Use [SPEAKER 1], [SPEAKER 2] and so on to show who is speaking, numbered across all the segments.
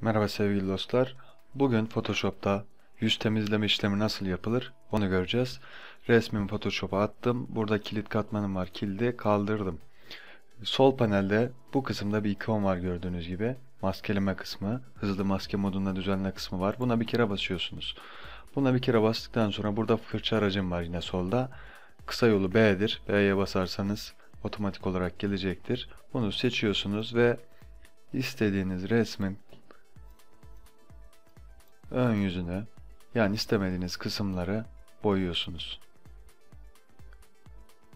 [SPEAKER 1] Merhaba sevgili dostlar. Bugün Photoshop'ta yüz temizleme işlemi nasıl yapılır onu göreceğiz. Resmimi Photoshop'a attım. Burada kilit katmanım var. Kilidi kaldırdım. Sol panelde bu kısımda bir ikon var gördüğünüz gibi. Maskeleme kısmı, hızlı maske modunda düzenle kısmı var. Buna bir kere basıyorsunuz. Buna bir kere bastıktan sonra burada fırça aracım var yine solda. Kısa yolu B'dir. B'ye basarsanız otomatik olarak gelecektir. Bunu seçiyorsunuz ve istediğiniz resmin ön yüzünü, yani istemediğiniz kısımları boyuyorsunuz.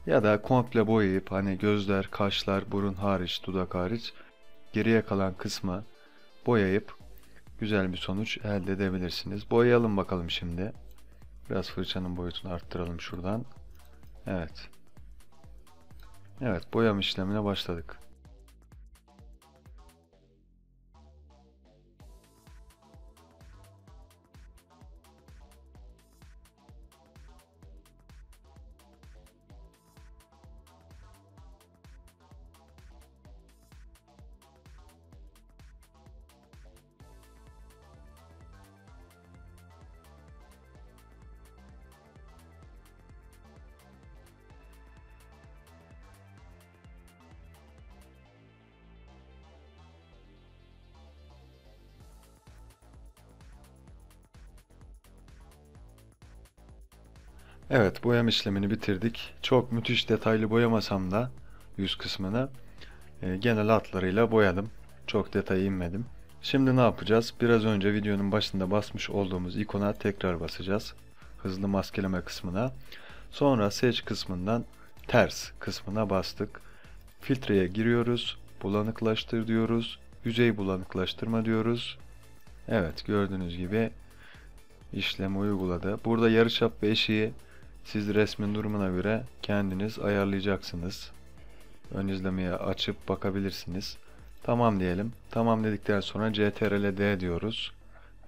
[SPEAKER 1] Ya da komple boyayıp hani gözler, kaşlar, burun hariç, dudak hariç geriye kalan kısmı boyayıp güzel bir sonuç elde edebilirsiniz. Boyayalım bakalım şimdi. Biraz fırçanın boyutunu arttıralım şuradan. Evet. Evet, boyama işlemine başladık. Evet, boyama işlemini bitirdik. Çok müthiş detaylı boyamasam da yüz kısmını genel hatlarıyla boyadım. Çok detaya inmedim. Şimdi ne yapacağız? Biraz önce videonun başında basmış olduğumuz ikona tekrar basacağız. Hızlı maskeleme kısmına. Sonra seç kısmından ters kısmına bastık. Filtreye giriyoruz. Bulanıklaştır diyoruz. Yüzey bulanıklaştırma diyoruz. Evet, gördüğünüz gibi işlemi uyguladı. Burada yarıçap ve eşiği siz resmin durumuna göre kendiniz ayarlayacaksınız. Ön izlemeye açıp bakabilirsiniz. Tamam diyelim. Tamam dedikten sonra CTRL-D diyoruz.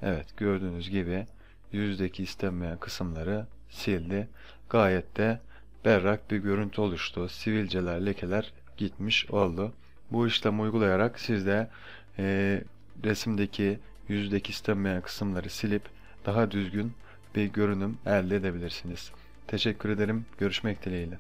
[SPEAKER 1] Evet, gördüğünüz gibi yüzdeki istenmeyen kısımları sildi. Gayet de berrak bir görüntü oluştu. Sivilceler, lekeler gitmiş oldu. Bu işlemi uygulayarak siz de resimdeki yüzdeki istenmeyen kısımları silip daha düzgün bir görünüm elde edebilirsiniz. Teşekkür ederim. Görüşmek dileğiyle.